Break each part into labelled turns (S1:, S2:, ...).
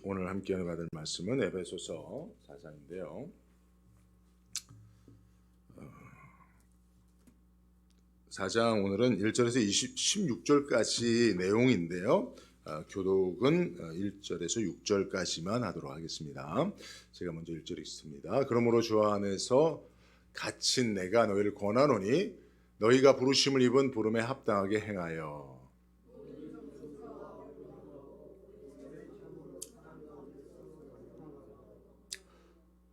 S1: 오늘 함께 받을 말씀은 에베소서 4장인데요. 4장 오늘은 1절에서 16절까지 내용인데요. 교독은 1절에서 6절까지만 하도록 하겠습니다. 제가 먼저 1절 읽습니다. 그러므로 주 안에서 갇힌 내가 너희를 권하노니 너희가 부르심을 입은 부름에 합당하게 행하여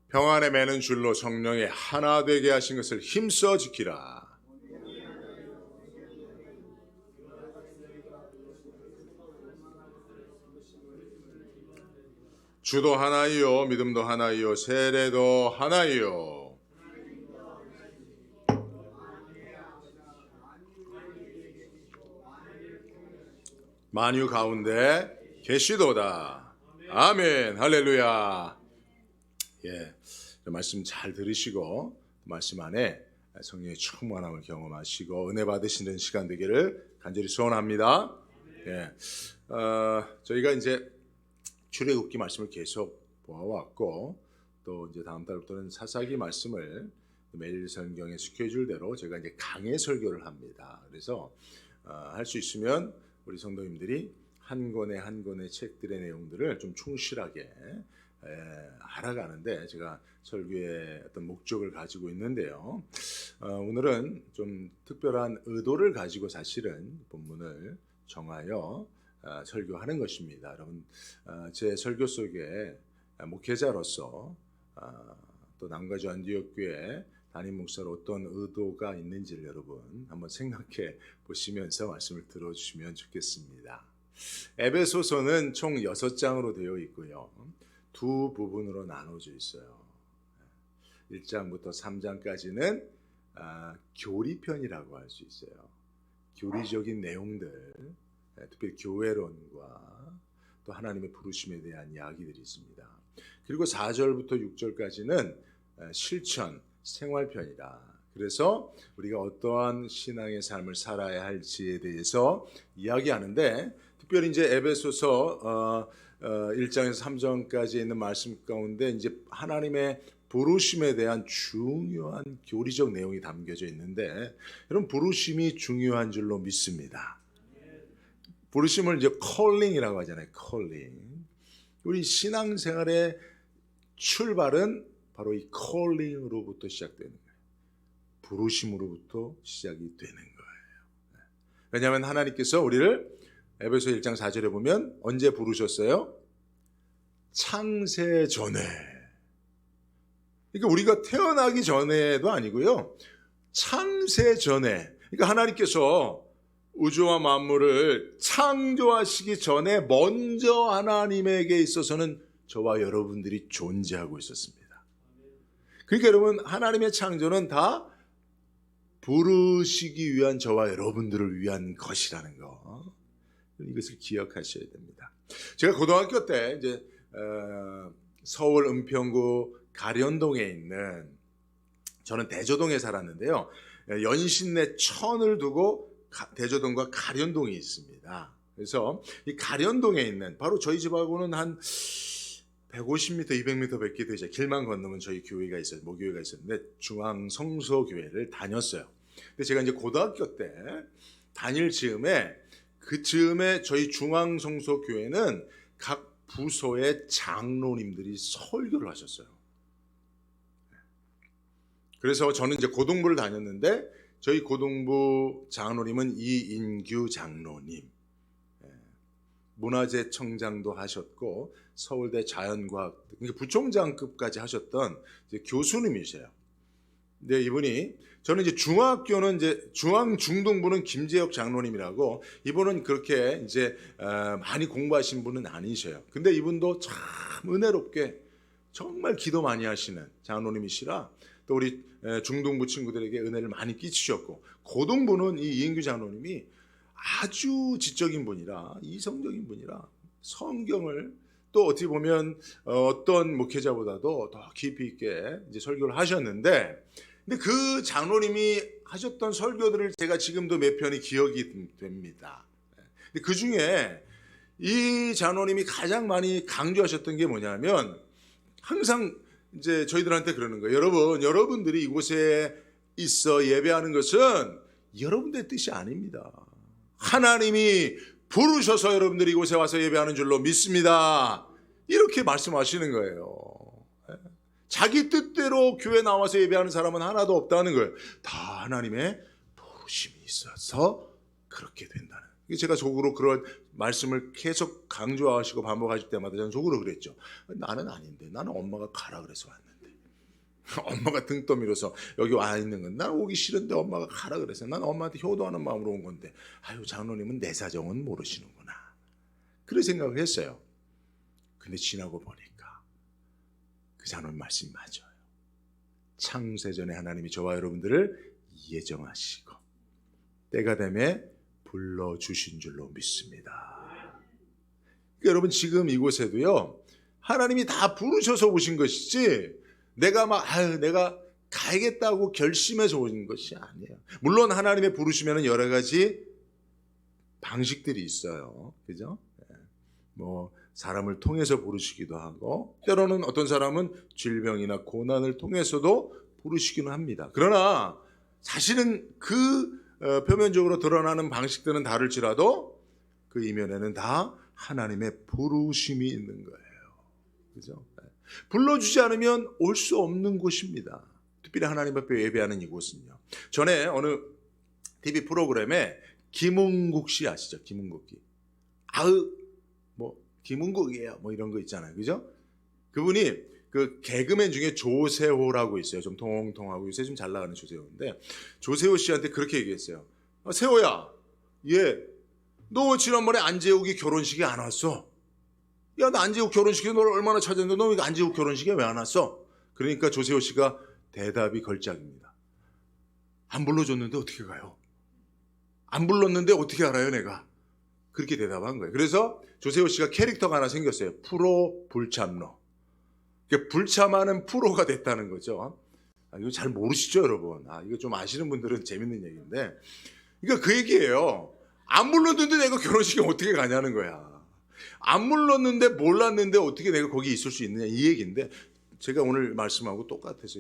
S1: 평안에 매는 줄로 성령에 하나 되게 하신 것을 힘써 지키라. 주도 하나이요 믿음도 하나이요 세례도 하나이요 만유 가운데 계시도다. 아멘. 할렐루야. 말씀 잘 들으시고 말씀 안에 성령의 충만함을 경험하시고 은혜 받으시는 시간 되기를 간절히 소원합니다. 저희가 이제 출애굽기 말씀을 계속 보아왔고 또 이제 다음 달부터는 사사기 말씀을 매일 성경의 스케줄대로 제가 이제 강해 설교를 합니다. 그래서 할 수 있으면 우리 성도님들이 한 권의 책들의 내용들을 좀 충실하게 알아가는데 제가 설교의 어떤 목적을 가지고 있는데요. 오늘은 좀 특별한 의도를 가지고 사실은 본문을 정하여 설교하는 것입니다. 여러분, 제 설교 속에 목회자로서 또 남가주 안디옥교회 담임 목사로 어떤 의도가 있는지를 여러분 한번 생각해 보시면서 말씀을 들어주시면 좋겠습니다. 에베소서는 총 6장으로 되어 있고요. 두 부분으로 나눠져 있어요. 1장부터 3장까지는 교리편이라고 할 수 있어요. 교리적인 내용들, 특별히 교회론과 또 하나님의 부르심에 대한 이야기들이 있습니다. 그리고 4절부터 6절까지는 실천, 생활편이다. 그래서 우리가 어떠한 신앙의 삶을 살아야 할지에 대해서 이야기하는데 특별히 이제 에베소서 1장에서 3장까지 있는 말씀 가운데 이제 하나님의 부르심에 대한 중요한 교리적 내용이 담겨져 있는데 여러분 부르심이 중요한 줄로 믿습니다. 부르심을 이제 콜링이라고 하잖아요. 콜링. 우리 신앙생활의 출발은 바로 이 콜링으로부터 시작되는 거예요. 부르심으로부터 시작이 되는 거예요. 왜냐하면 하나님께서 우리를 에베소 1장 4절에 보면 언제 부르셨어요? 창세 전에. 그러니까 우리가 태어나기 전에도 아니고요. 창세 전에. 그러니까 하나님께서 우주와 만물을 창조하시기 전에 먼저 하나님에게 있어서는 저와 여러분들이 존재하고 있었습니다. 그러니까 여러분 하나님의 창조는 다 부르시기 위한 저와 여러분들을 위한 것이라는 거. 이것을 기억하셔야 됩니다. 제가 고등학교 때 이제 서울 은평구 가련동에 있는 저는 대저동에 살았는데요. 연신내 천을 두고 대저동과 가련동이 있습니다. 그래서 이 가련동에 있는 바로 저희 집하고는 한 150m, 200m 밖에 되죠. 길만 건너면 저희 교회가 있어요. 모교회가 있었는데 중앙성소교회를 다녔어요. 근데 제가 이제 고등학교 때 다닐 즈음에 그 즈음에 저희 중앙성소교회는 각 부서의 장로님들이 설교를 하셨어요. 그래서 저는 이제 고등부를 다녔는데 저희 고등부 장로님은 이인규 장로님, 문화재청장도 하셨고 서울대 자연과학 부총장급까지 하셨던 이제 교수님이세요. 근데 이분이 저는 이제 중학교는 이제 중앙중등부는 김재혁 장로님이라고 이분은 그렇게 이제 많이 공부하신 분은 아니셔요. 근데 이분도 참 은혜롭게 정말 기도 많이 하시는 장로님이시라 또 우리 중등부 친구들에게 은혜를 많이 끼치셨고 고등부는 이 이인규 장로님이 아주 지적인 분이라 이성적인 분이라 성경을 또 어떻게 보면 어떤 목회자보다도 더 깊이 있게 이제 설교를 하셨는데 근데 그 장로님이 하셨던 설교들을 제가 지금도 몇 편이 기억이 됩니다. 근데 그 중에 이 장로님이 가장 많이 강조하셨던 게 뭐냐면 항상 이제 저희들한테 그러는 거예요. 여러분들이 이곳에 있어 예배하는 것은 여러분들의 뜻이 아닙니다. 하나님이 부르셔서 여러분들이 이곳에 와서 예배하는 줄로 믿습니다. 이렇게 말씀하시는 거예요. 자기 뜻대로 교회 나와서 예배하는 사람은 하나도 없다는 거예요. 다 하나님의 부르심이 있어서 그렇게 된다는 거예요. 제가 속으로 그런 말씀을 계속 강조하시고 반복하실 때마다 저는 속으로 그랬죠. 나는 아닌데, 나는 엄마가 가라 그래서 왔는데, 엄마가 등 떠밀어서 여기 와 있는 건 나는 오기 싫은데 엄마가 가라 그래서 난 엄마한테 효도하는 마음으로 온 건데, 아유 장로님은 내 사정은 모르시는구나, 그런 생각을 했어요. 근데 지나고 보니까 그 장로님 말씀이 맞아요. 창세전에 하나님이 저와 여러분들을 예정하시고 때가 되매 불러주신 줄로 믿습니다. 그러니까 여러분 지금 이곳에도요, 하나님이 다 부르셔서 오신 것이지 내가 내가 가야겠다고 결심해서 오신 것이 아니에요. 물론 하나님의 부르시면 여러 가지 방식들이 있어요. 그죠? 뭐 사람을 통해서 부르시기도 하고, 때로는 어떤 사람은 질병이나 고난을 통해서도 부르시기는 합니다. 그러나 사실은 그 표면적으로 드러나는 방식들은 다를지라도 그 이면에는 다 하나님의 부르심이 있는 거예요. 그죠? 불러주지 않으면 올 수 없는 곳입니다. 특별히 하나님 앞에 예배하는 이곳은요. 전에 어느 TV 프로그램에 김은국 씨 아시죠? 김은국이. 김은국이에요. 뭐 이런 거 있잖아요. 그죠? 그분이 그 개그맨 중에 조세호라고 있어요. 좀 통통하고 요새 좀 잘 나가는 조세호인데, 조세호 씨한테 그렇게 얘기했어요. 세호야, 너 지난번에 안재욱이 결혼식에 안 왔어? 야, 나 안재욱 결혼식에 너를 얼마나 찾았는데 너 왜 안재욱 결혼식에 왜 안 왔어? 그러니까 조세호 씨가 대답이 걸작입니다. 안 불러줬는데 어떻게 가요? 안 불렀는데 어떻게 알아요, 내가? 그렇게 대답한 거예요. 그래서 조세호 씨가 캐릭터가 하나 생겼어요. 프로 불참러. 불참하는 프로가 됐다는 거죠. 이거 잘 모르시죠, 여러분? 이거 좀 아시는 분들은 재밌는 얘기인데, 그러니까 그 얘기예요. 안 불렀는데 내가 결혼식에 어떻게 가냐는 거야. 안 불렀는데 몰랐는데 어떻게 내가 거기 있을 수 있느냐, 이 얘기인데, 제가 오늘 말씀하고 똑같아서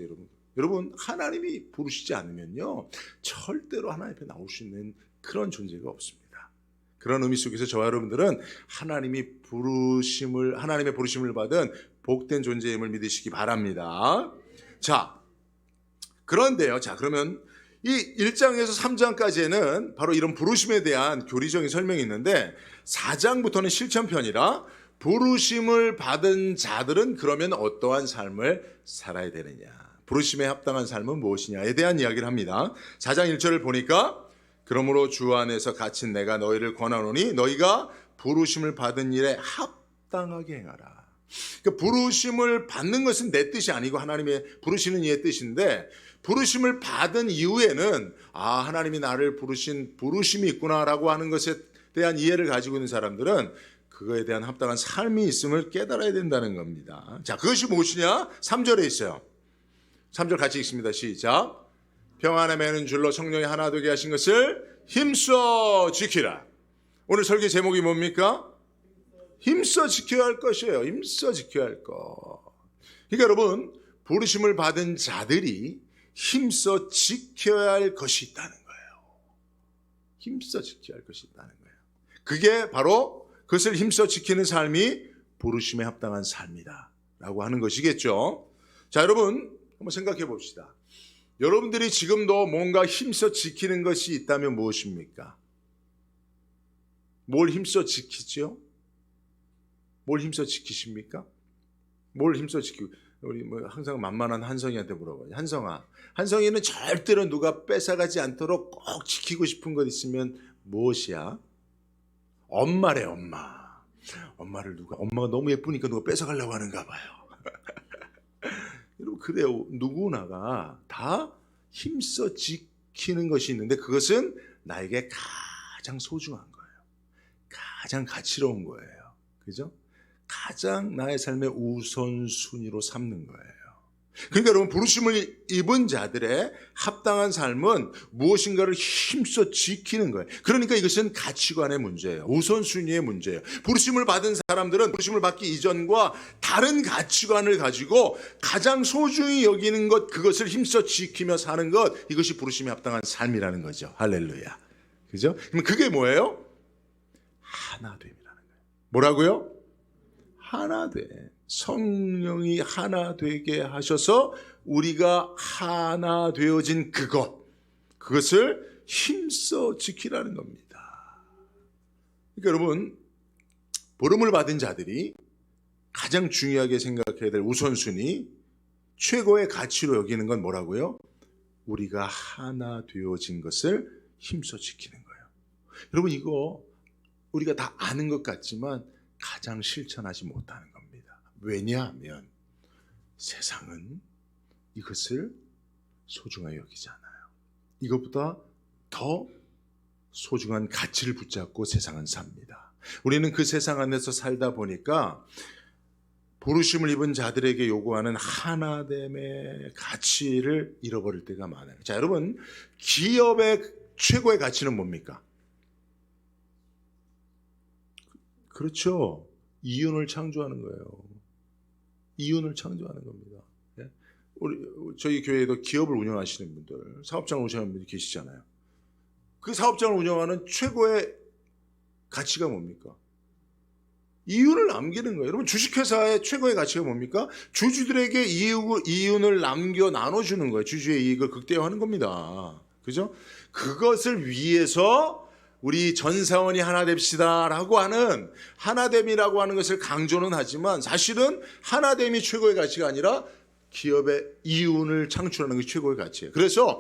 S1: 여러분 하나님이 부르시지 않으면요 절대로 하나님 앞에 나올 수 있는 그런 존재가 없습니다. 그런 의미 속에서 저와 여러분들은 하나님의 부르심을 받은 복된 존재임을 믿으시기 바랍니다. 자, 그런데요. 그러면 이 1장에서 3장까지는 바로 이런 부르심에 대한 교리적인 설명이 있는데, 4장부터는 실천편이라 부르심을 받은 자들은 그러면 어떠한 삶을 살아야 되느냐, 부르심에 합당한 삶은 무엇이냐에 대한 이야기를 합니다. 4장 1절을 보니까, 그러므로 주 안에서 갇힌 내가 너희를 권하노니 너희가 부르심을 받은 일에 합당하게 행하라. 그러니까 부르심을 받는 것은 내 뜻이 아니고 하나님의 부르시는 이의 뜻인데, 부르심을 받은 이후에는 하나님이 나를 부르신 부르심이 있구나라고 하는 것에 대한 이해를 가지고 있는 사람들은 그거에 대한 합당한 삶이 있음을 깨달아야 된다는 겁니다. 자, 그것이 무엇이냐? 3절에 있어요. 3절 같이 읽습니다. 시작. 평안에 매는 줄로 성령이 하나 되게 하신 것을 힘써 지키라. 오늘 설교 제목이 뭡니까? 힘써 지켜야 할 것이에요. 힘써 지켜야 할 것. 그러니까 여러분, 부르심을 받은 자들이 힘써 지켜야 할 것이 있다는 거예요. 힘써 지켜야 할 것이 있다는 거예요. 그게 바로 그것을 힘써 지키는 삶이 부르심에 합당한 삶이다 라고 하는 것이겠죠. 자, 여러분 한번 생각해 봅시다. 여러분들이 지금도 뭔가 힘써 지키는 것이 있다면 무엇입니까? 뭘 힘써 지키죠? 뭘 힘써 지키십니까? 뭘 힘써 지키고, 우리 항상 만만한 한성이한테 물어봐요. 한성이는 절대로 누가 뺏어가지 않도록 꼭 지키고 싶은 것 있으면 무엇이야? 엄마래, 엄마. 엄마가 너무 예쁘니까 누가 뺏어가려고 하는가 봐요. 여러분, 그래요. 누구나가 다 힘써 지키는 것이 있는데, 그것은 나에게 가장 소중한 거예요. 가장 가치로운 거예요. 그죠? 가장 나의 삶의 우선순위로 삼는 거예요. 그러니까 여러분, 부르심을 입은 자들의 합당한 삶은 무엇인가를 힘써 지키는 거예요. 그러니까 이것은 가치관의 문제예요. 우선순위의 문제예요. 부르심을 받은 사람들은 부르심을 받기 이전과 다른 가치관을 가지고 가장 소중히 여기는 것, 그것을 힘써 지키며 사는 것, 이것이 부르심에 합당한 삶이라는 거죠. 할렐루야. 그죠? 그럼 그게 뭐예요? 하나됨이라는 거예요. 뭐라고요? 하나됨. 성령이 하나 되게 하셔서 우리가 하나 되어진 그것을 힘써 지키라는 겁니다. 그러니까 여러분, 부름을 받은 자들이 가장 중요하게 생각해야 될 우선순위, 최고의 가치로 여기는 건 뭐라고요? 우리가 하나 되어진 것을 힘써 지키는 거예요. 여러분, 이거 우리가 다 아는 것 같지만 가장 실천하지 못하는 겁니다. 왜냐하면 세상은 이것을 소중하게 여기지 않아요. 이것보다 더 소중한 가치를 붙잡고 세상은 삽니다. 우리는 그 세상 안에서 살다 보니까 부르심을 입은 자들에게 요구하는 하나됨의 가치를 잃어버릴 때가 많아요. 자, 여러분, 기업의 최고의 가치는 뭡니까? 그렇죠. 이윤을 창조하는 거예요. 이윤을 창조하는 겁니다. 저희 교회에도 기업을 운영하시는 분들, 사업장을 운영하는 분들이 계시잖아요. 그 사업장을 운영하는 최고의 가치가 뭡니까? 이윤을 남기는 거예요. 여러분, 주식회사의 최고의 가치가 뭡니까? 주주들에게 이윤을 남겨 나눠주는 거예요. 주주의 이익을 극대화하는 겁니다. 그죠? 그것을 위해서 우리 전 사원이 하나 됩시다라고 하는, 하나됨이라고 하는 것을 강조는 하지만 사실은 하나됨이 최고의 가치가 아니라 기업의 이윤을 창출하는 것이 최고의 가치예요. 그래서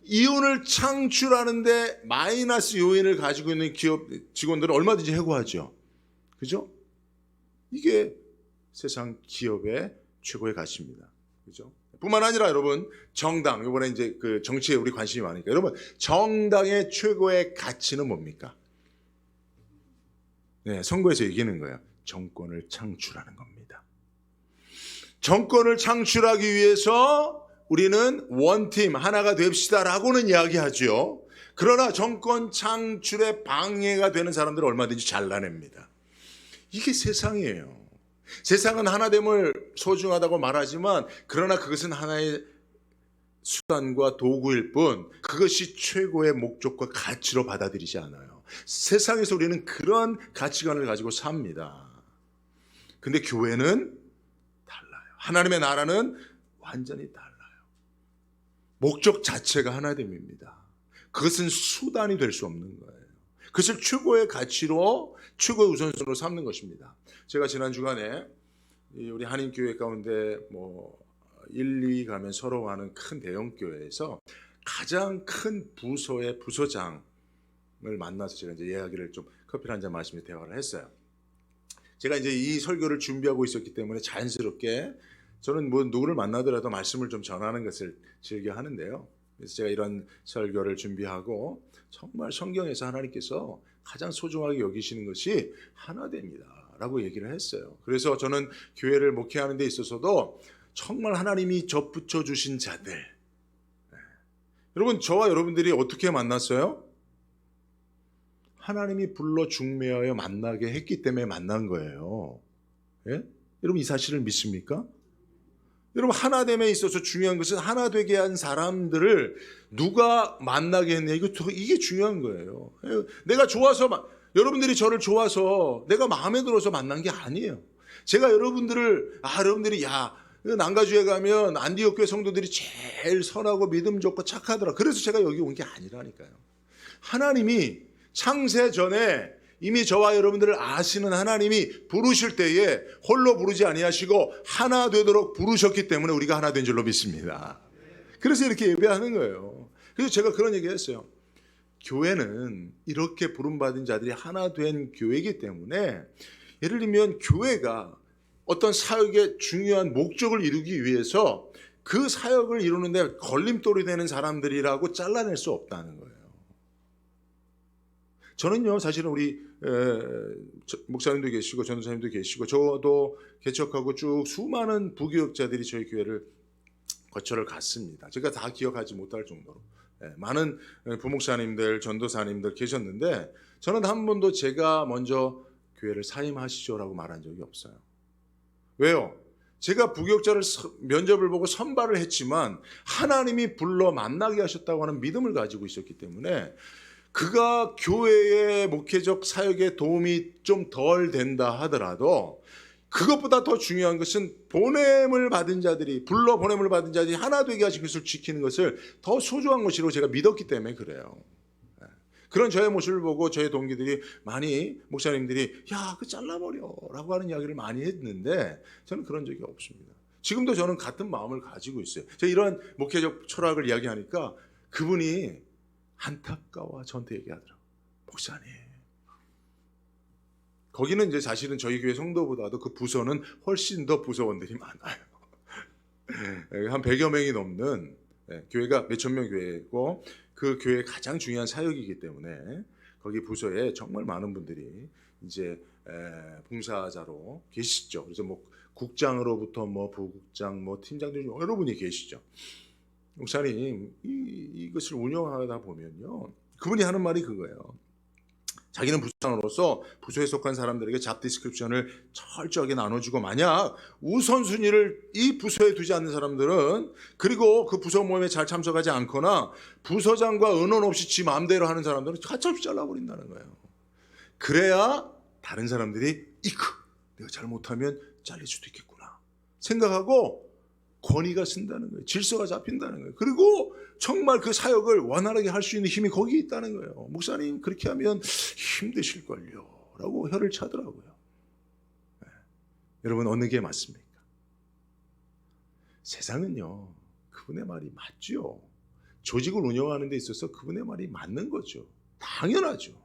S1: 이윤을 창출하는데 마이너스 요인을 가지고 있는 기업 직원들은 얼마든지 해고하죠. 그죠? 이게 세상 기업의 최고의 가치입니다. 그죠? 뿐만 아니라 여러분, 정당, 이번에 이제 그 정치에 우리 관심이 많으니까 여러분, 정당의 최고의 가치는 뭡니까? 네, 선거에서 이기는 거예요. 정권을 창출하는 겁니다. 정권을 창출하기 위해서 우리는 원팀 하나가 됩시다라고는 이야기하죠. 그러나 정권 창출에 방해가 되는 사람들은 얼마든지 잘라냅니다. 이게 세상이에요. 세상은 하나됨을 소중하다고 말하지만 그러나 그것은 하나의 수단과 도구일 뿐 그것이 최고의 목적과 가치로 받아들이지 않아요. 세상에서 우리는 그런 가치관을 가지고 삽니다. 근데 교회는 달라요. 하나님의 나라는 완전히 달라요. 목적 자체가 하나됨입니다. 그것은 수단이 될 수 없는 거예요. 그것을 최고의 가치로, 최고의 우선순위로 삼는 것입니다. 제가 지난 주간에 우리 한인교회 가운데 1, 2 가면 서로 하는 큰 대형교회에서 가장 큰 부서의 부서장을 만나서 제가 이제 이야기를 좀 커피를 한잔 마시면서 대화를 했어요. 제가 이제 이 설교를 준비하고 있었기 때문에 자연스럽게 저는 누구를 만나더라도 말씀을 좀 전하는 것을 즐겨 하는데요. 그래서 제가 이런 설교를 준비하고 정말 성경에서 하나님께서 가장 소중하게 여기시는 것이 하나됨이다 라고 얘기를 했어요. 그래서 저는 교회를 목회하는 데 있어서도 정말 하나님이 접붙여 주신 자들, 여러분, 저와 여러분들이 어떻게 만났어요? 하나님이 불러 중매하여 만나게 했기 때문에 만난 거예요. 예? 여러분, 이 사실을 믿습니까? 여러분, 하나됨에 있어서 중요한 것은 하나 되게 한 사람들을 누가 만나게 했냐, 이게 중요한 거예요. 내가 좋아서, 여러분들이 저를 좋아서 내가 마음에 들어서 만난 게 아니에요. 제가 여러분들이 난가주에 가면 안디옥 교회 성도들이 제일 선하고 믿음 좋고 착하더라, 그래서 제가 여기 온 게 아니라니까요. 하나님이 창세 전에 이미 저와 여러분들을 아시는 하나님이 부르실 때에 홀로 부르지 아니하시고 하나 되도록 부르셨기 때문에 우리가 하나 된 줄로 믿습니다. 그래서 이렇게 예배하는 거예요. 그래서 제가 그런 얘기 했어요. 교회는 이렇게 부름받은 자들이 하나 된 교회이기 때문에, 예를 들면 교회가 어떤 사역의 중요한 목적을 이루기 위해서 그 사역을 이루는데 걸림돌이 되는 사람들이라고 잘라낼 수 없다는 거예요. 저는요, 사실은 우리 목사님도 계시고 전도사님도 계시고 저도 개척하고 쭉 수많은 부교역자들이 저희 교회를 거처를 갔습니다. 제가 다 기억하지 못할 정도로 많은 부목사님들, 전도사님들 계셨는데 저는 한 번도 제가 먼저 교회를 사임하시죠라고 말한 적이 없어요. 왜요? 제가 부교육자를 면접을 보고 선발을 했지만 하나님이 불러 만나게 하셨다고 하는 믿음을 가지고 있었기 때문에 그가 교회의 목회적 사역에 도움이 좀 덜 된다 하더라도 그것보다 더 중요한 것은 보냄을 받은 자들이, 불러 보냄을 받은 자들이 하나 되게 하신 것을 지키는 것을 더 소중한 것이라고 제가 믿었기 때문에 그래요. 그런 저의 모습을 보고 저의 동기들이 많이, 목사님들이 야, 그 잘라버려 라고 하는 이야기를 많이 했는데 저는 그런 적이 없습니다. 지금도 저는 같은 마음을 가지고 있어요. 제가 이런 목회적 철학을 이야기하니까 그분이 안타까워 저한테 얘기하더라고요. 목사님, 거기는 이제 사실은 저희 교회 성도보다도 그 부서는 훨씬 더 부서원들이 많아요. 한 100여 명이 넘는 교회가 몇천 명 교회고 그 교회의 가장 중요한 사역이기 때문에 거기 부서에 정말 많은 분들이 이제 봉사자로 계시죠. 그래서 뭐 국장으로부터 뭐 부국장, 뭐 팀장 등 여러 분이 계시죠. 목사님, 이것을 운영하다 보면요, 그분이 하는 말이 그거예요. 자기는 부장으로서 부서에 속한 사람들에게 잡 디스크립션을 철저하게 나눠주고 만약 우선순위를 이 부서에 두지 않는 사람들은, 그리고 그 부서 모임에 잘 참석하지 않거나 부서장과 의논 없이 지 마음대로 하는 사람들은 가차없이 잘라버린다는 거예요. 그래야 다른 사람들이 내가 잘못하면 잘릴 수도 있겠구나 생각하고 권위가 쓴다는 거예요. 질서가 잡힌다는 거예요. 그리고 정말 그 사역을 원활하게 할 수 있는 힘이 거기에 있다는 거예요. 목사님 그렇게 하면 힘드실걸요 라고 혀를 차더라고요. 여러분, 어느 게 맞습니까? 세상은요, 그분의 말이 맞죠. 조직을 운영하는 데 있어서 그분의 말이 맞는 거죠. 당연하죠.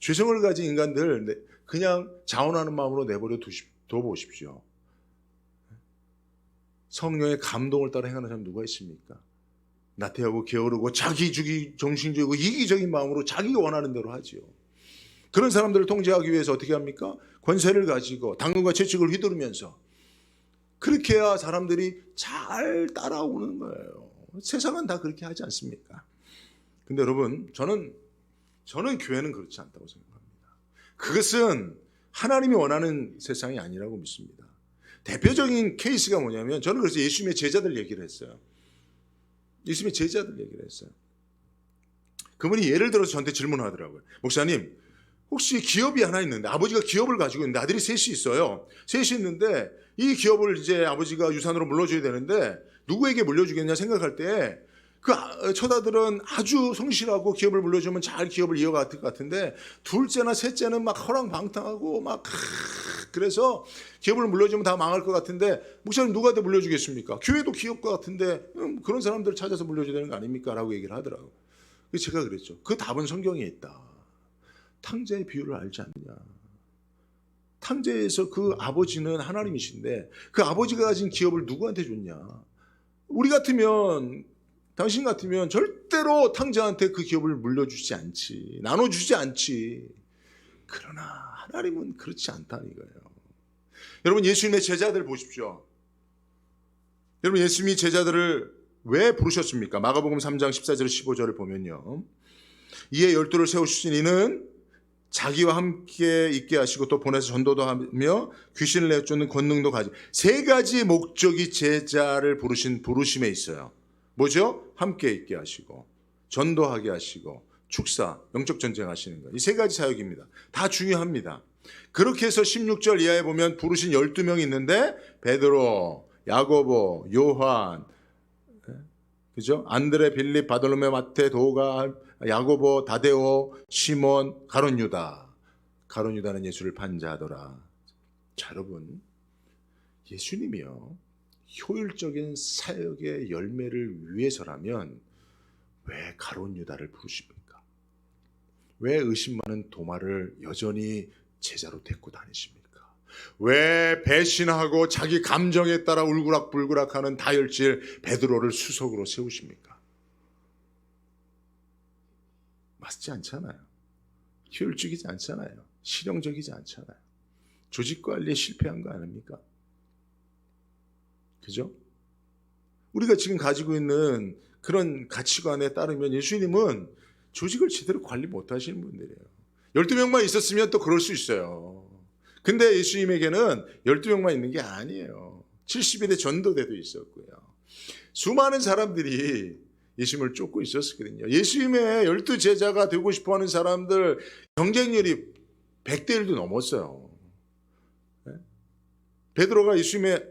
S1: 죄성을 가진 인간들 그냥 자원하는 마음으로 내버려 둬보십시오. 성령의 감동을 따라 행하는 사람 누가 있습니까? 나태하고 게으르고 자기주기 정신적이고 이기적인 마음으로 자기가 원하는 대로 하지요. 그런 사람들을 통제하기 위해서 어떻게 합니까? 권세를 가지고 당근과 채찍을 휘두르면서 그렇게 해야 사람들이 잘 따라오는 거예요. 세상은 다 그렇게 하지 않습니까? 근데 여러분, 저는 교회는 그렇지 않다고 생각합니다. 그것은 하나님이 원하는 세상이 아니라고 믿습니다. 대표적인 케이스가 뭐냐면, 저는 그래서 예수님의 제자들 얘기를 했어요. 예수님의 제자들 얘기를 했어요. 그분이 예를 들어서 저한테 질문하더라고요. 목사님, 혹시 기업이 하나 있는데, 아버지가 기업을 가지고 있는데 아들이 셋이 있어요. 셋이 있는데 이 기업을 이제 아버지가 유산으로 물려줘야 되는데 누구에게 물려주겠냐 생각할 때 그 처자들은 아주 성실하고 기업을 물려주면 잘 기업을 이어갈 것 같은데 둘째나 셋째는 막 허랑방탕하고 막 그래서 기업을 물려주면 다 망할 것 같은데 목사님 누구한테 물려주겠습니까? 교회도 기업과 같은데 그런 사람들을 찾아서 물려줘야 되는 거 아닙니까? 라고 얘기를 하더라고요. 제가 그랬죠. 그 답은 성경에 있다. 탕자의 비유를 알지 않느냐. 탕자에서 그 아버지는 하나님이신데 그 아버지가 가진 기업을 누구한테 줬냐. 우리 같으면, 당신 같으면 절대로 탕자한테 그 기업을 물려주지 않지, 나눠주지 않지. 그러나 하나님은 그렇지 않다는 거예요. 여러분, 예수님의 제자들 보십시오. 여러분, 예수님이 제자들을 왜 부르셨습니까? 마가복음 3장 14절 15절을 보면요, 이에 12를 세우신 이는 자기와 함께 있게 하시고 또 보내서 전도도 하며 귀신을 내쫓는 권능도 가지고, 세 가지 목적이 제자를 부르신 부르심에 있어요. 뭐죠? 함께 있게 하시고 전도하게 하시고 축사, 영적 전쟁 하시는 거. 이 세 가지 사역입니다. 다 중요합니다. 그렇게 해서 16절 이하에 보면 부르신 12명이 있는데 베드로, 야고보, 요한, 그죠? 안드레, 빌립, 바돌로메, 마태, 도가, 야고보, 다데오, 시몬, 가룟 유다. 가룟 유다는 예수를 판자하더라. 자, 여러분, 예수님이요, 효율적인 사역의 열매를 위해서라면 왜 가룟 유다를 부르십니까? 왜 의심 많은 도마를 여전히 제자로 데리고 다니십니까? 왜 배신하고 자기 감정에 따라 울그락불그락하는 다혈질 베드로를 수석으로 세우십니까? 맞지 않잖아요. 효율적이지 않잖아요. 실용적이지 않잖아요. 조직 관리에 실패한 거 아닙니까? 그죠? 우리가 지금 가지고 있는 그런 가치관에 따르면 예수님은 조직을 제대로 관리 못 하시는 분들이에요. 12명만 있었으면 또 그럴 수 있어요. 근데 예수님에게는 12명만 있는 게 아니에요. 70일의 전도대도 있었고요. 수많은 사람들이 예수님을 쫓고 있었거든요. 예수님의 12제자가 되고 싶어하는 사람들 경쟁률이 100대 1도 넘었어요. 베드로가 예수님의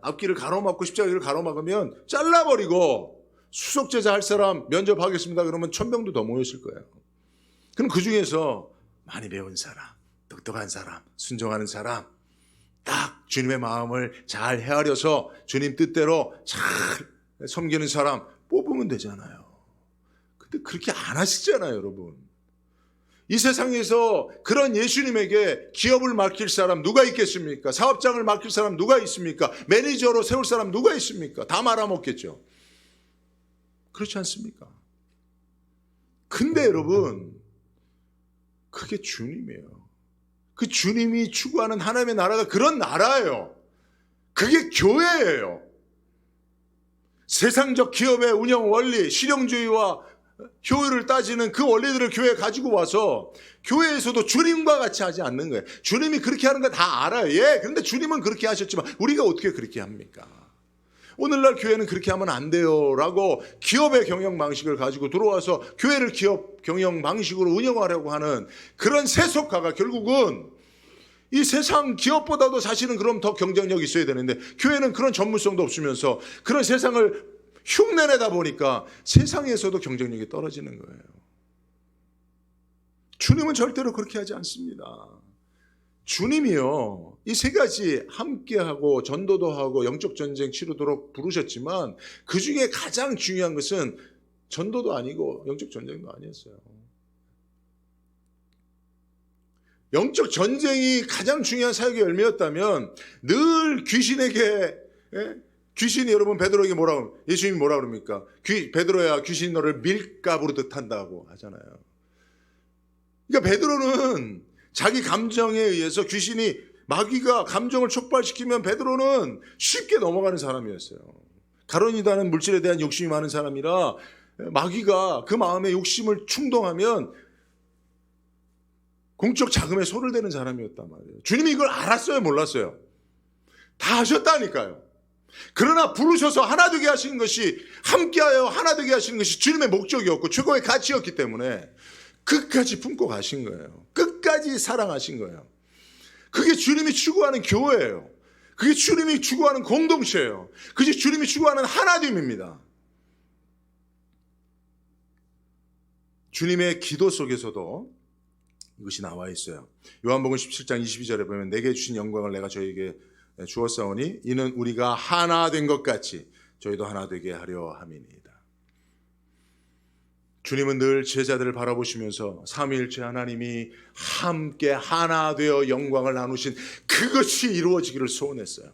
S1: 앞길을 가로막고 십자가를 가로막으면 잘라버리고 수속제자 할 사람 면접하겠습니다 그러면 1000명도 더 모였을 거예요. 그럼 그 중에서 많이 배운 사람, 똑똑한 사람, 순종하는 사람, 딱 주님의 마음을 잘 헤아려서 주님 뜻대로 잘 섬기는 사람 뽑으면 되잖아요. 근데 그렇게 안 하시잖아요, 여러분. 이 세상에서 그런 예수님에게 기업을 맡길 사람 누가 있겠습니까? 사업장을 맡길 사람 누가 있습니까? 매니저로 세울 사람 누가 있습니까? 다 말아먹겠죠. 그렇지 않습니까? 근데 여러분, 그게 주님이에요. 그 주님이 추구하는 하나님의 나라가 그런 나라예요. 그게 교회예요. 세상적 기업의 운영 원리, 실용주의와 효율을 따지는 그 원리들을 교회에 가지고 와서 교회에서도 주님과 같이 하지 않는 거예요. 주님이 그렇게 하는 거 다 알아요. 예, 그런데 주님은 그렇게 하셨지만 우리가 어떻게 그렇게 합니까? 오늘날 교회는 그렇게 하면 안 돼요 라고 기업의 경영 방식을 가지고 들어와서 교회를 기업 경영 방식으로 운영하려고 하는 그런 세속화가 결국은 이 세상 기업보다도 사실은 그럼 더 경쟁력이 있어야 되는데 교회는 그런 전문성도 없으면서 그런 세상을 흉내내다 보니까 세상에서도 경쟁력이 떨어지는 거예요. 주님은 절대로 그렇게 하지 않습니다. 주님이요, 이 세 가지 함께하고 전도도 하고 영적 전쟁 치르도록 부르셨지만 그 중에 가장 중요한 것은 전도도 아니고 영적 전쟁도 아니었어요. 영적 전쟁이 가장 중요한 사역의 열매였다면 늘 귀신에게, 귀신이 여러분 베드로에게 예수님이 뭐라 그럽니까? 베드로야, 귀신이 너를 밀가부로 뜻한다고 하잖아요. 그러니까 베드로는 자기 감정에 의해서 마귀가 감정을 촉발시키면 베드로는 쉽게 넘어가는 사람이었어요. 가론이다는 물질에 대한 욕심이 많은 사람이라 마귀가 그 마음에 욕심을 충동하면 공적 자금에 손을 대는 사람이었단 말이에요. 주님이 이걸 알았어요, 몰랐어요? 다 하셨다니까요. 그러나 부르셔서 하나 되게 하시는 것이, 함께하여 하나 되게 하시는 것이 주님의 목적이었고 최고의 가치였기 때문에 끝까지 품고 가신 거예요. 끝까지 사랑하신 거예요. 그게 주님이 추구하는 교회예요. 그게 주님이 추구하는 공동체예요. 그게 주님이 추구하는 하나됨입니다. 주님의 기도 속에서도 이것이 나와 있어요. 요한복음 17장 22절에 보면 내게 주신 영광을 내가 저에게 주었사오니 이는 우리가 하나 된 것 같이 저희도 하나 되게 하려 함이니이다. 주님은 늘 제자들을 바라보시면서 삼위일체 하나님이 함께 하나 되어 영광을 나누신 그것이 이루어지기를 소원했어요.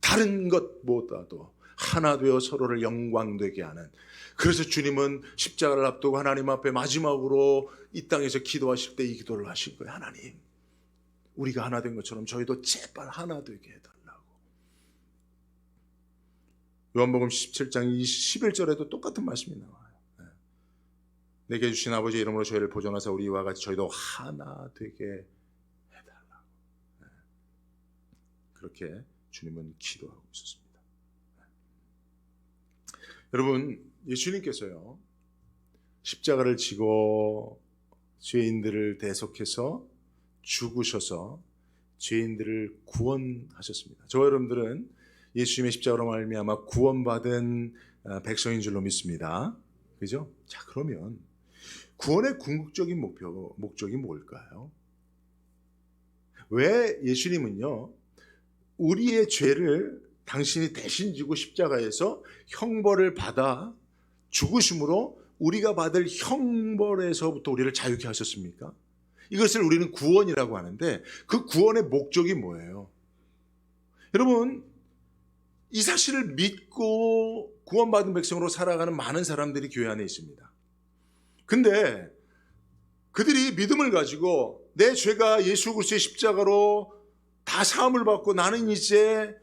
S1: 다른 것보다도 하나 되어 서로를 영광되게 하는. 그래서 주님은 십자가를 앞두고 하나님 앞에 마지막으로 이 땅에서 기도하실 때 이 기도를 하신 거예요. 하나님, 우리가 하나 된 것처럼 저희도 제발 하나 되게 해달라고. 요한복음 17장 11절에도 똑같은 말씀이 나와요. 내게 주신 아버지 이름으로 저희를 보존하사 우리와 같이 저희도 하나 되게 해달라고. 그렇게 주님은 기도하고 있었습니다. 여러분, 예수님께서요 십자가를 지고 죄인들을 대속해서 죽으셔서 죄인들을 구원하셨습니다. 저와 여러분들은 예수님의 십자가로 말미암아 구원받은 백성인 줄로 믿습니다. 그죠? 자, 그러면 구원의 궁극적인 목적이 뭘까요? 왜 예수님은요 우리의 죄를 당신이 대신 지고 십자가에서 형벌을 받아 죽으심으로 우리가 받을 형벌에서부터 우리를 자유케 하셨습니까? 이것을 우리는 구원이라고 하는데 그 구원의 목적이 뭐예요? 여러분, 이 사실을 믿고 구원받은 백성으로 살아가는 많은 사람들이 교회 안에 있습니다. 근데 그들이 믿음을 가지고 내 죄가 예수 그리스도의 십자가로 다 사함을 받고 나는 이제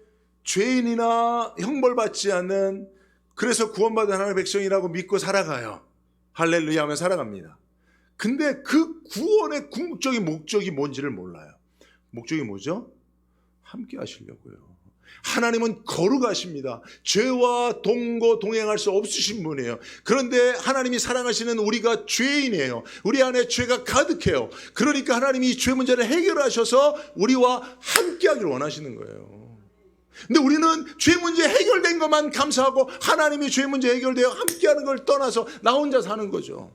S1: 죄인이나 형벌받지 않는, 그래서 구원받은 하나님의 백성이라고 믿고 살아가요. 할렐루야 하며 살아갑니다. 근데 그 구원의 궁극적인 목적이 뭔지를 몰라요. 목적이 뭐죠? 함께 하시려고요. 하나님은 거룩하십니다. 죄와 동행할 수 없으신 분이에요. 그런데 하나님이 사랑하시는 우리가 죄인이에요. 우리 안에 죄가 가득해요. 그러니까 하나님이 이 죄 문제를 해결하셔서 우리와 함께 하기를 원하시는 거예요. 근데 우리는 죄 문제 해결된 것만 감사하고 하나님이 죄 문제 해결되어 함께하는 걸 떠나서 나 혼자 사는 거죠.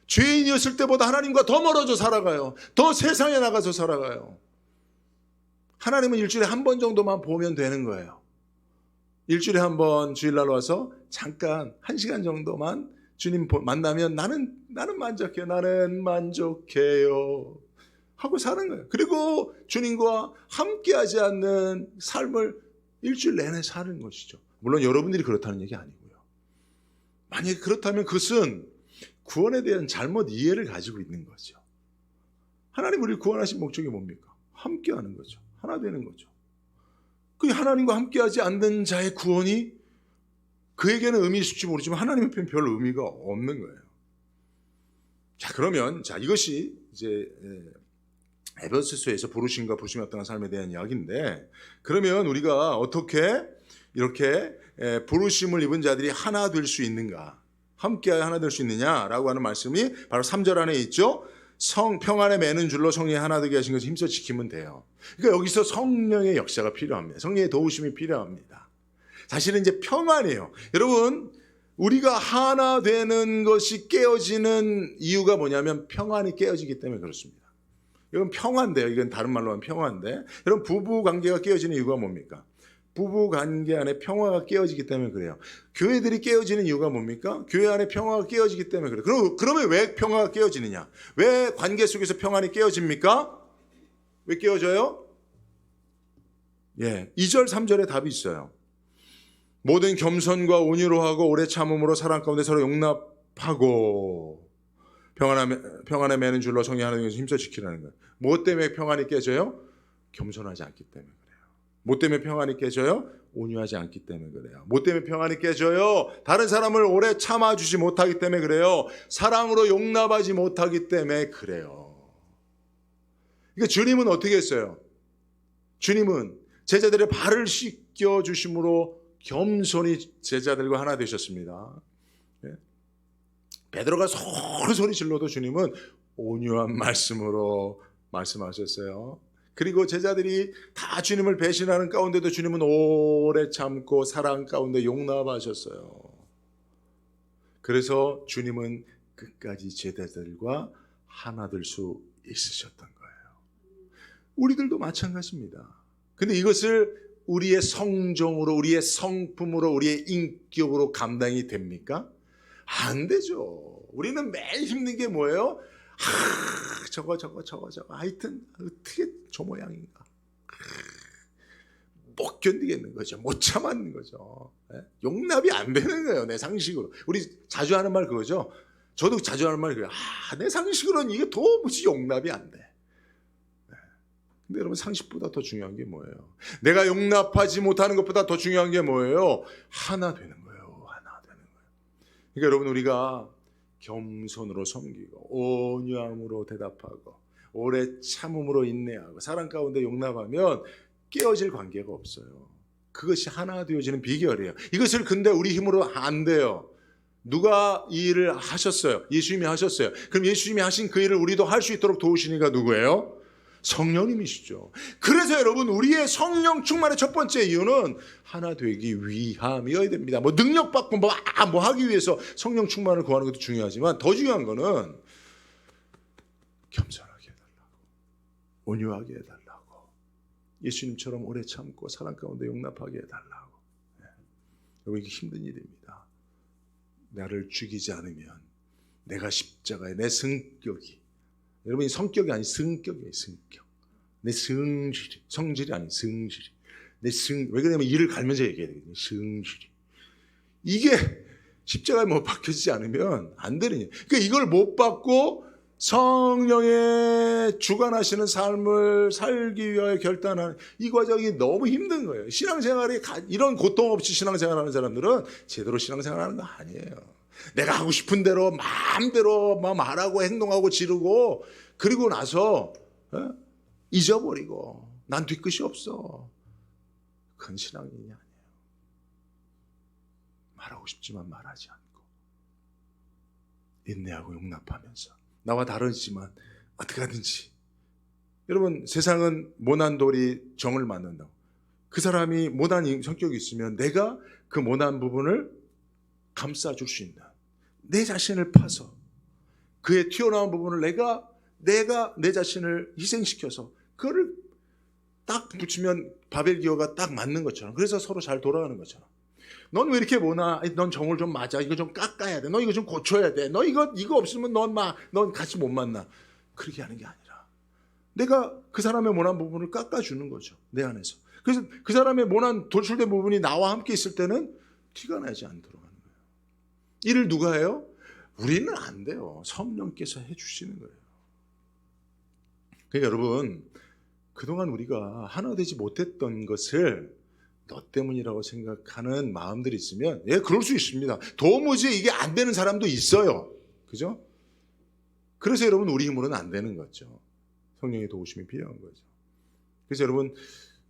S1: 죄인이었을 때보다 하나님과 더 멀어져 살아가요. 더 세상에 나가서 살아가요. 하나님은 일주일에 한 번 정도만 보면 되는 거예요. 일주일에 한 번 주일날 와서 잠깐 1시간 정도만 주님 만나면 나는 만족해요. 나는 만족해요. 하고 사는 거예요. 그리고 주님과 함께하지 않는 삶을 일주일 내내 사는 것이죠. 물론 여러분들이 그렇다는 얘기 아니고요. 만약에 그렇다면 그것은 구원에 대한 잘못 이해를 가지고 있는 거죠. 하나님 우리를 구원하신 목적이 뭡니까? 함께하는 거죠. 하나 되는 거죠. 그 하나님과 함께하지 않는 자의 구원이 그에게는 의미 있을지 모르지만 하나님한테는 별 의미가 없는 거예요. 자, 그러면 이것이 이제 에베소서에서 부르심과 부르심이 없던 삶에 대한 이야기인데, 그러면 우리가 어떻게 이렇게 부르심을 입은 자들이 하나 될 수 있는가, 함께하여 하나 될 수 있느냐라고 하는 말씀이 바로 3절 안에 있죠. 평안에 매는 줄로 성령이 하나 되게 하신 것을 힘써 지키면 돼요. 그러니까 여기서 성령의 역사가 필요합니다. 성령의 도우심이 필요합니다. 사실은 이제 평안이에요. 여러분, 우리가 하나 되는 것이 깨어지는 이유가 뭐냐면 평안이 깨어지기 때문에 그렇습니다. 이건 평화인데요. 이건 다른 말로 하면 평화인데, 여러분 부부 관계가 깨어지는 이유가 뭡니까? 부부 관계 안에 평화가 깨어지기 때문에 그래요. 교회들이 깨어지는 이유가 뭡니까? 교회 안에 평화가 깨어지기 때문에 그래요. 그러면 왜 평화가 깨어지느냐? 왜 관계 속에서 평안이 깨어집니까? 왜 깨어져요? 2절 3절에 답이 있어요. 모든 겸손과 온유로 하고 오래 참음으로 사랑 가운데 서로 용납하고 평안에 매는 줄로 성령 하나님을 힘써 지키라는 거예요. 무엇 때문에 평안이 깨져요? 겸손하지 않기 때문에 그래요. 뭐 때문에 평안이 깨져요? 온유하지 않기 때문에 그래요. 뭐 때문에 평안이 깨져요? 다른 사람을 오래 참아주지 못하기 때문에 그래요. 사랑으로 용납하지 못하기 때문에 그래요. 그러니까 주님은 어떻게 했어요? 주님은 제자들의 발을 씻겨주심으로 겸손히 제자들과 하나 되셨습니다. 베드로가 소리 질러도 주님은 온유한 말씀으로 말씀하셨어요. 그리고 제자들이 다 주님을 배신하는 가운데도 주님은 오래 참고 사랑 가운데 용납하셨어요. 그래서 주님은 끝까지 제자들과 하나 될 수 있으셨던 거예요. 우리들도 마찬가지입니다. 근데 이것을 우리의 성정으로, 우리의 성품으로, 우리의 인격으로 감당이 됩니까? 안 되죠. 우리는 매일 힘든 게 뭐예요? 저거 하여튼 어떻게 저 모양인가, 못 견디겠는 거죠. 못 참았는 거죠. 용납이 안 되는 거예요. 내 상식으로. 우리 자주 하는 말 그거죠. 저도 자주 하는 말 그래요. 내 상식으로는 이게 도무지 용납이 안 돼. 근데 여러분, 상식보다 더 중요한 게 뭐예요? 내가 용납하지 못하는 것보다 더 중요한 게 뭐예요? 하나 되는 거예요. 하나 되는 거예요. 그러니까 여러분, 우리가 겸손으로 섬기고 온유함으로 대답하고 오래 참음으로 인내하고 사랑 가운데 용납하면 깨어질 관계가 없어요. 그것이 하나 되어지는 비결이에요. 이것을 근데 우리 힘으로 안 돼요. 누가 이 일을 하셨어요? 예수님이 하셨어요. 그럼 예수님이 하신 그 일을 우리도 할 수 있도록 도우시니까 누구예요? 성령님이시죠. 그래서 여러분, 우리의 성령 충만의 첫 번째 이유는 하나 되기 위함이어야 됩니다. 뭐 능력 받고 뭐 하기 위해서 성령 충만을 구하는 것도 중요하지만 더 중요한 거는 겸손하게 해달라고, 온유하게 해달라고, 예수님처럼 오래 참고 사랑 가운데 용납하게 해달라고. 여러분, 이게 힘든 일입니다. 나를 죽이지 않으면 내가 십자가에 내 성격이, 여러분이 성격이 아니 성격이에요. 성격. 내 성질이, 성질이 아니 성질이. 왜 그러냐면 이를 갈면서 얘기해야 되거든요. 성질이. 이게 십자가에 못 박혀지지 않으면 안 되는 일이에요. 그러니까 이걸 못 받고 성령의 주관하시는 삶을 살기 위하여 결단하는 이 과정이 너무 힘든 거예요. 신앙생활이 이런 고통 없이 신앙생활하는 사람들은 제대로 신앙생활하는 거 아니에요. 내가 하고 싶은 대로 마음대로 말하고 행동하고 지르고 그리고 나서 잊어버리고 난 뒤끝이 없어. 그건 신앙이 아니에요. 말하고 싶지만 말하지 않고 인내하고 용납하면서 나와 다르지만 어떻게 하든지. 여러분, 세상은 모난 돌이 정을 만든다고. 그 사람이 모난 성격이 있으면 내가 그 모난 부분을 감싸줄 수 있는, 내 자신을 파서 그의 튀어나온 부분을 내가 내 자신을 희생시켜서 그거를 딱 붙이면 바벨기어가 딱 맞는 것처럼, 그래서 서로 잘 돌아가는 것처럼. 넌 왜 이렇게 모나? 넌 정을 좀 맞아. 이거 좀 깎아야 돼. 너 이거 좀 고쳐야 돼. 너 이거 없으면 넌 같이 못 만나. 그렇게 하는 게 아니라 내가 그 사람의 모난 부분을 깎아주는 거죠. 내 안에서. 그래서 그 사람의 모난 돌출된 부분이 나와 함께 있을 때는 티가 나지 않도록 하는 거예요. 이를 누가 해요? 우리는 안 돼요. 성령께서 해주시는 거예요. 그러니까 여러분, 그동안 우리가 하나 되지 못했던 것을 너 때문이라고 생각하는 마음들이 있으면, 예, 그럴 수 있습니다. 도무지 이게 안 되는 사람도 있어요. 그죠? 그래서 여러분, 우리 힘으로는 안 되는 거죠. 성령의 도우심이 필요한 거죠. 그래서 여러분,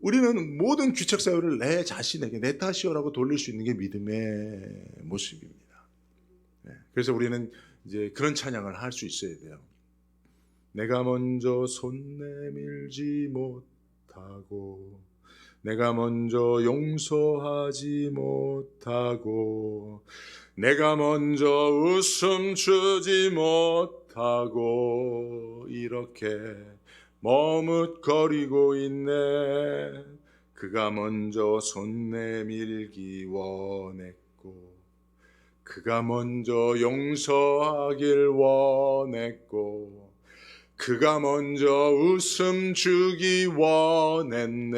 S1: 우리는 모든 귀책 사유를 내 자신에게 내 탓이여라고 돌릴 수 있는 게 믿음의 모습입니다. 네, 그래서 우리는 이제 그런 찬양을 할 수 있어야 돼요. 내가 먼저 손 내밀지 못하고 내가 먼저 용서하지 못하고 내가 먼저 웃음 주지 못하고 이렇게 머뭇거리고 있네. 그가 먼저 손 내밀기 원했고 그가 먼저 용서하길 원했고 그가 먼저 웃음 주기 원했네.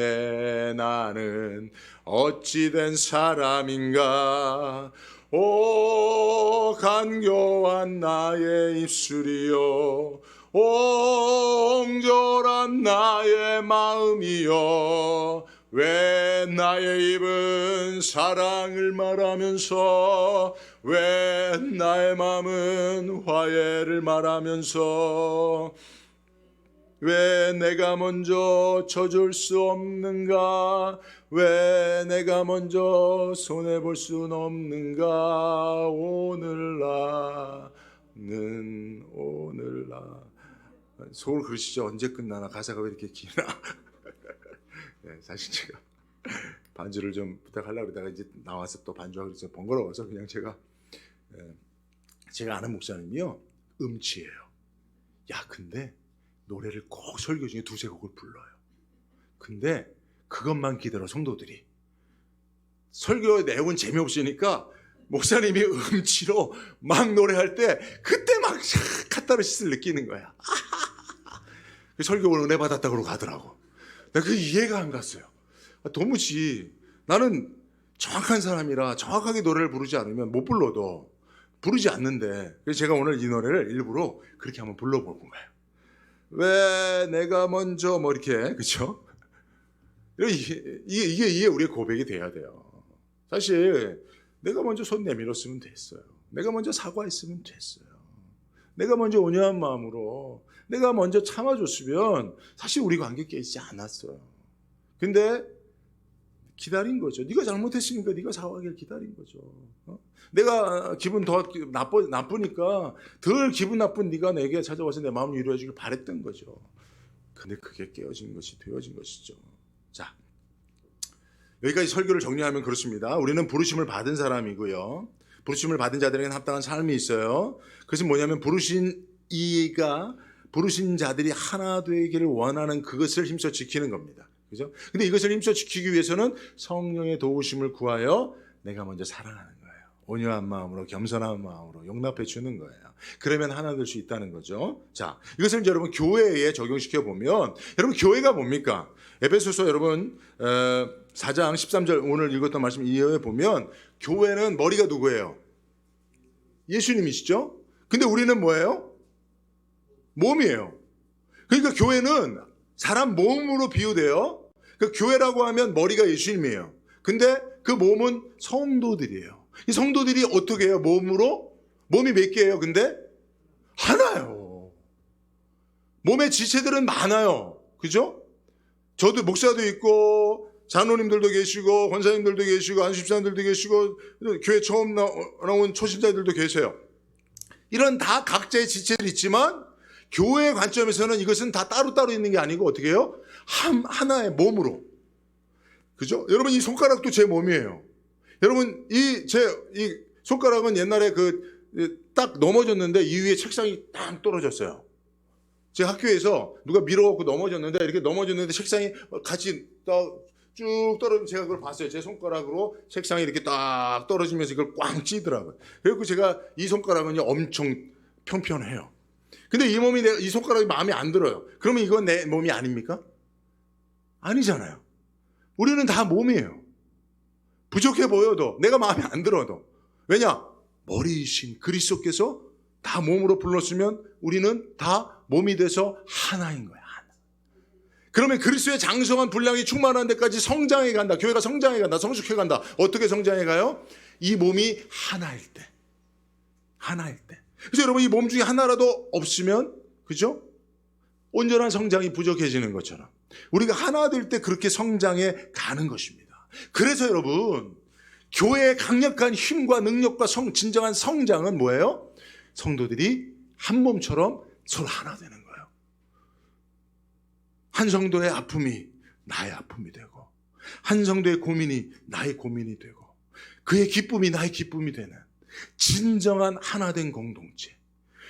S1: 나는 어찌된 사람인가. 오 간교한 나의 입술이요 옹졸한 나의 마음이요 왜 나의 입은 사랑을 말하면서 왜 나의 마음은 화해를 말하면서 왜 내가 먼저 져줄 수 없는가. 왜 내가 먼저 손해볼 수는 없는가. 오늘라 서울 그러시죠. 언제 끝나나. 가사가 왜 이렇게 기나. 네, 사실 제가 반주를 좀 부탁하려고 그러다가 이제 나와서 또 반주하고 그래서 번거로워서 그냥 제가 아는 목사님이요 음치예요. 야 근데 노래를 꼭 설교 중에 두세 곡을 불러요. 근데 그것만 기다려 성도들이. 설교 내용은 재미없으니까 목사님이 음치로 막 노래할 때 그때 막 카타르시스를 느끼는 거야. 설교를 은혜 받았다 그러고 가더라고. 내가 그 이해가 안 갔어요. 도무지 나는 정확한 사람이라 정확하게 노래를 부르지 않으면 못 불러도 부르지 않는데, 그래서 제가 오늘 이 노래를 일부러 그렇게 한번 불러볼 건가요? 왜 내가 먼저 뭐 이렇게, 그렇죠? 이게 우리의 고백이 돼야 돼요. 사실 내가 먼저 손 내밀었으면 됐어요. 내가 먼저 사과했으면 됐어요. 내가 먼저 온유한 마음으로 내가 먼저 참아줬으면 사실 우리 관계 깨지지 않았어요. 근데 기다린 거죠. 네가 잘못했으니까 네가 사과하길 기다린 거죠. 내가 기분 더 나쁘니까 덜 기분 나쁜 네가 내게 찾아와서 내 마음을 위로해 주길 바랬던 거죠. 근데 그게 깨어진 것이 되어진 것이죠. 자, 여기까지 설교를 정리하면 그렇습니다. 우리는 부르심을 받은 사람이고요. 부르심을 받은 자들에게는 합당한 삶이 있어요. 그것은 뭐냐면 부르신 자들이 하나 되기를 원하는 그것을 힘써 지키는 겁니다. 그죠? 근데 이것을 힘써 지키기 위해서는 성령의 도우심을 구하여 내가 먼저 살아나는 거예요. 온유한 마음으로, 겸손한 마음으로 용납해 주는 거예요. 그러면 하나 될 수 있다는 거죠. 자, 이것을 이제 여러분 교회에 적용시켜 보면, 여러분 교회가 뭡니까? 에베소서 여러분 4장 13절 오늘 읽었던 말씀 이어에 보면 교회는 머리가 누구예요? 예수님이시죠? 근데 우리는 뭐예요? 몸이에요. 그러니까 교회는 사람 몸으로 비유돼요. 그 교회라고 하면 머리가 예수님이에요. 근데 그 몸은 성도들이에요. 이 성도들이 어떻게 해요? 몸이 몇 개예요? 근데 하나요. 몸의 지체들은 많아요. 그죠? 저도 목사도 있고 장로님들도 계시고 권사님들도 계시고 안수집사님들도 계시고 교회 처음 나온 초신자들도 계세요. 이런 다 각자의 지체들이 있지만 교회의 관점에서는 이것은 다 따로따로 있는 게 아니고 어떻게 해요? 하나의 몸으로. 그죠? 여러분 이 손가락도 제 몸이에요. 여러분 이 손가락은 옛날에 딱 넘어졌는데 이 위에 책상이 딱 떨어졌어요. 제 학교에서 누가 밀어갖고 넘어졌는데 이렇게 넘어졌는데 책상이 같이 쭉 떨어지면 제가 그걸 봤어요. 제 손가락으로 책상이 이렇게 딱 떨어지면서 이걸 꽝 찌더라고요. 그래서 제가 이 손가락은 엄청 평평해요. 근데 이 손가락이 마음에 안 들어요. 그러면 이건 내 몸이 아닙니까? 아니잖아요. 우리는 다 몸이에요. 부족해 보여도 내가 마음에 안 들어도. 왜냐? 머리이신 그리스도께서 다 몸으로 불렀으면 우리는 다 몸이 돼서 하나인 거야. 하나. 그러면 그리스도의 장성한 분량이 충만한 데까지 성장해 간다. 교회가 성장해 간다. 성숙해 간다. 어떻게 성장해 가요? 이 몸이 하나일 때. 하나일 때. 그래서 여러분 이 몸 중에 하나라도 없으면 그죠? 온전한 성장이 부족해지는 것처럼 우리가 하나 될 때 그렇게 성장해 가는 것입니다. 그래서 여러분 교회의 강력한 힘과 능력과 진정한 성장은 뭐예요? 성도들이 한 몸처럼 서로 하나 되는 거예요. 한 성도의 아픔이 나의 아픔이 되고 한 성도의 고민이 나의 고민이 되고 그의 기쁨이 나의 기쁨이 되는 진정한 하나된 공동체.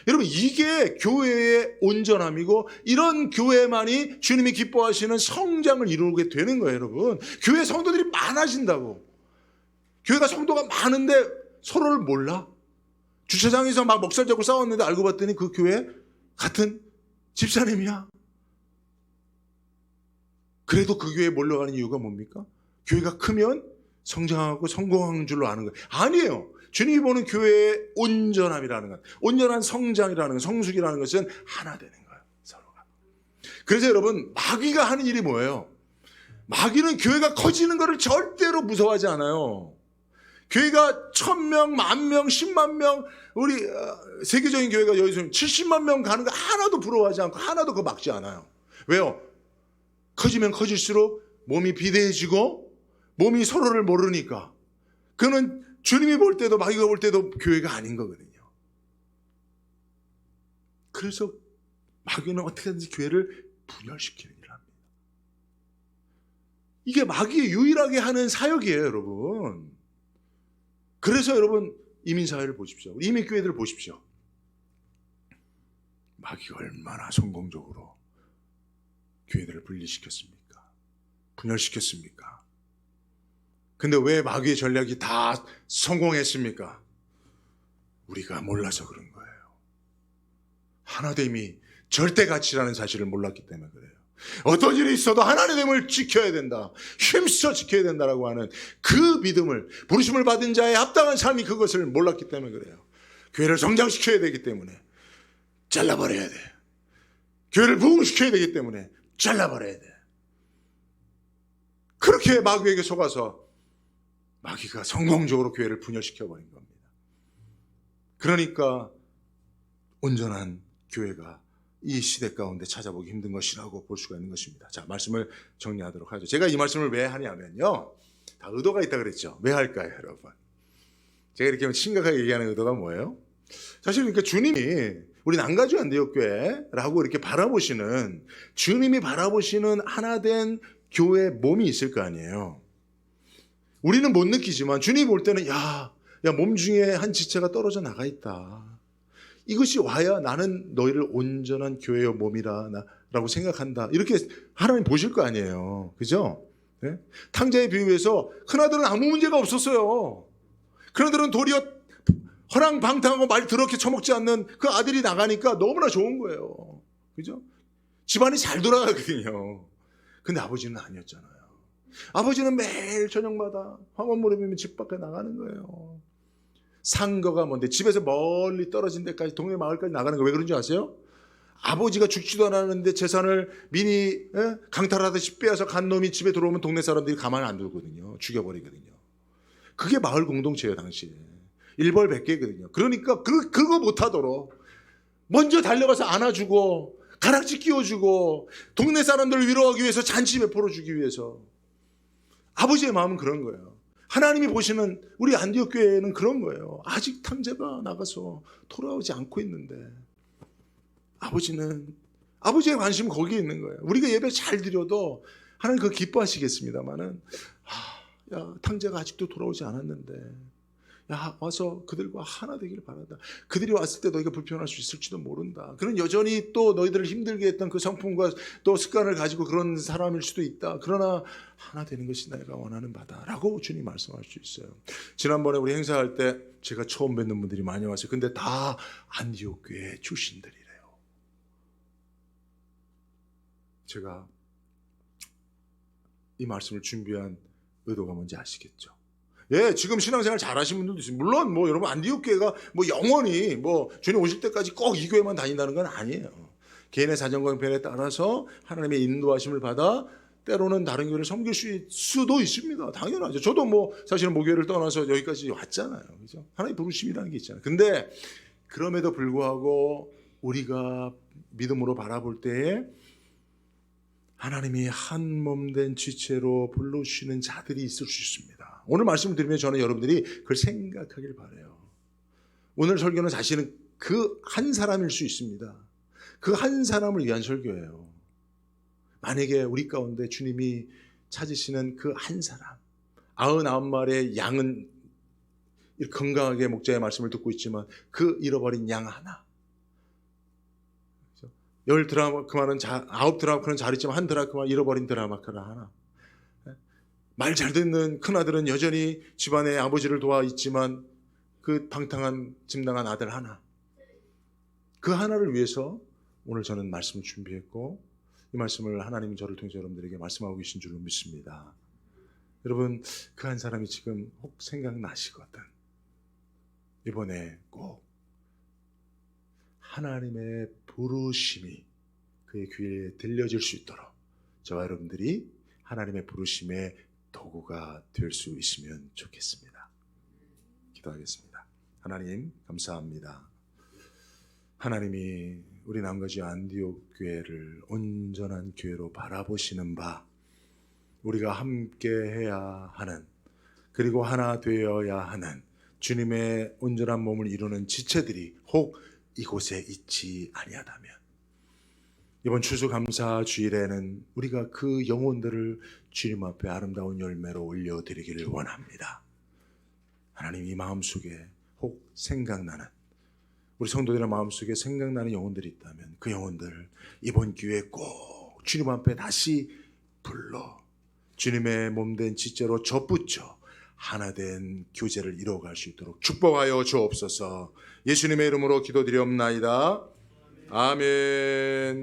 S1: 여러분 이게 교회의 온전함이고 이런 교회만이 주님이 기뻐하시는 성장을 이루게 되는 거예요. 여러분 교회 성도들이 많아진다고. 교회가 성도가 많은데 서로를 몰라. 주차장에서 막 먹살 잡고 싸웠는데 알고 봤더니 그 교회 같은 집사님이야. 그래도 그 교회에 몰려가는 이유가 뭡니까? 교회가 크면 성장하고 성공하는 줄로 아는 거예요. 아니에요. 주님이 보는 교회의 온전함이라는 것, 온전한 성장이라는 것, 성숙이라는 것은 하나 되는 거예요. 서로가. 그래서 여러분 마귀가 하는 일이 뭐예요? 마귀는 교회가 커지는 것을 절대로 무서워하지 않아요. 교회가 1000명, 10,000명, 10만 명, 우리 세계적인 교회가 여기서 70만 명 가는 거 하나도 부러워하지 않고 하나도 그거 막지 않아요. 왜요? 커지면 커질수록 몸이 비대해지고 몸이 서로를 모르니까. 그는 주님이 볼 때도 마귀가 볼 때도 교회가 아닌 거거든요. 그래서 마귀는 어떻게든지 교회를 분열시키는 일을 합니다. 이게 마귀의 유일하게 하는 사역이에요, 여러분. 그래서 여러분 이민사회를 보십시오. 우리 이민교회들을 보십시오. 마귀가 얼마나 성공적으로 교회들을 분리시켰습니까? 분열시켰습니까? 근데 왜 마귀의 전략이 다 성공했습니까? 우리가 몰라서 그런 거예요. 하나됨이 절대 가치라는 사실을 몰랐기 때문에 그래요. 어떤 일이 있어도 하나님을 지켜야 된다. 힘써 지켜야 된다라고 하는 그 믿음을, 부르심을 받은 자의 합당한 삶이 그것을 몰랐기 때문에 그래요. 교회를 성장시켜야 되기 때문에 잘라버려야 돼. 교회를 부흥시켜야 되기 때문에 잘라버려야 돼. 그렇게 마귀에게 속아서 마귀가 성공적으로 교회를 분열시켜버린 겁니다. 그러니까 온전한 교회가 이 시대 가운데 찾아보기 힘든 것이라고 볼 수가 있는 것입니다. 자, 말씀을 정리하도록 하죠. 제가 이 말씀을 왜 하냐면요, 다 의도가 있다 그랬죠. 왜 할까요, 여러분? 제가 이렇게 심각하게 얘기하는 의도가 뭐예요? 사실 그러니까 주님이 우리 난가주한대역교회라고 이렇게 바라보시는, 주님이 바라보시는 하나된 교회 몸이 있을 거 아니에요. 우리는 못 느끼지만 주님이 볼 때는 야, 몸 중에 한 지체가 떨어져 나가 있다. 이것이 와야 나는 너희를 온전한 교회의 몸이라고 생각한다. 이렇게 하나님 보실 거 아니에요. 그죠? 네? 탕자의 비유에서 큰아들은 아무 문제가 없었어요. 큰아들은 도리어 허랑방탕하고 말 더럽게 처먹지 않는 그 아들이 나가니까 너무나 좋은 거예요. 그죠? 집안이 잘 돌아가거든요. 근데 아버지는 아니었잖아요. 아버지는 매일 저녁마다 황혼물에 비면 집 밖에 나가는 거예요. 상거가 뭔데 집에서 멀리 떨어진 데까지 동네 마을까지 나가는 거 왜 그런 줄 아세요? 아버지가 죽지도 않았는데 재산을 미리 강탈하듯이 빼앗아 간 놈이 집에 들어오면 동네 사람들이 가만 안 두거든요. 죽여버리거든요. 그게 마을 공동체예요, 당시에. 일벌백계거든요. 그러니까 그거 못하도록 먼저 달려가서 안아주고 가락지 끼워주고 동네 사람들을 위로하기 위해서 잔치 베풀어주기 위해서. 아버지의 마음은 그런 거예요. 하나님이 보시는 우리 안디옥 교회는 그런 거예요. 아직 탕자가 나가서 돌아오지 않고 있는데 아버지의 관심은 거기에 있는 거예요. 우리가 예배 잘 드려도 하나님 그거 기뻐하시겠습니다만은 야, 탕자가 아직도 돌아오지 않았는데 야, 와서 그들과 하나 되기를 바란다. 그들이 왔을 때 너희가 불편할 수 있을지도 모른다. 그는 여전히 또 너희들을 힘들게 했던 그 성품과 또 습관을 가지고 그런 사람일 수도 있다. 그러나 하나 되는 것이 내가 원하는 바다라고 주님 말씀할 수 있어요. 지난번에 우리 행사할 때 제가 처음 뵙는 분들이 많이 왔어요. 근데 다 안디옥 교회 출신들이래요. 제가 이 말씀을 준비한 의도가 뭔지 아시겠죠? 예, 지금 신앙생활 잘하시는 분들도 있어요. 물론 뭐 여러분 안디옥 교회가 뭐 영원히 뭐 주님 오실 때까지 꼭 이 교회만 다닌다는 건 아니에요. 개인의 사정과 형편에 따라서 하나님의 인도하심을 받아 때로는 다른 교회를 섬길 수도 있습니다. 당연하죠. 저도 뭐 사실은 모교회를 떠나서 여기까지 왔잖아요. 그죠? 하나님의 부르심이라는 게 있잖아요. 근데 그럼에도 불구하고 우리가 믿음으로 바라볼 때에 하나님이 한 몸 된 지체로 불러주시는 자들이 있을 수 있습니다. 오늘 말씀을 드리면 저는 여러분들이 그걸 생각하길 바라요. 오늘 설교는 사실은 그 한 사람일 수 있습니다. 그 한 사람을 위한 설교예요. 만약에 우리 가운데 주님이 찾으시는 그 한 사람, 99마리의 양은 건강하게 목자의 말씀을 듣고 있지만 그 잃어버린 양 하나, 10드라마크만은 9드라마크는 잘 있지만 1드라마크만 잃어버린 드라마크라 하나, 말 잘 듣는 큰아들은 여전히 집안의 아버지를 도와 있지만 그 방탕한 짐당한 아들 하나, 그 하나를 위해서 오늘 저는 말씀을 준비했고 이 말씀을 하나님이 저를 통해서 여러분들에게 말씀하고 계신 줄로 믿습니다. 여러분 그 한 사람이 지금 혹 생각나시거든. 이번에 꼭 하나님의 부르심이 그의 귀에 들려질 수 있도록 저와 여러분들이 하나님의 부르심의 도구가 될 수 있으면 좋겠습니다. 기도하겠습니다. 하나님 감사합니다. 하나님이 우리 남가주 안디옥 교회를 온전한 교회로 바라보시는 바, 우리가 함께 해야 하는, 그리고 하나 되어야 하는 주님의 온전한 몸을 이루는 지체들이 혹 이곳에 있지 아니하다면 이번 추수감사 주일에는 우리가 그 영혼들을 주님 앞에 아름다운 열매로 올려드리기를 원합니다. 하나님, 이 마음속에 혹 생각나는, 우리 성도들의 마음속에 생각나는 영혼들이 있다면 그 영혼들 이번 기회에 꼭 주님 앞에 다시 불러 주님의 몸된 지체로 접붙여 하나된 교제를 이루어갈 수 있도록 축복하여 주옵소서. 예수님의 이름으로 기도드리옵나이다. 아멘.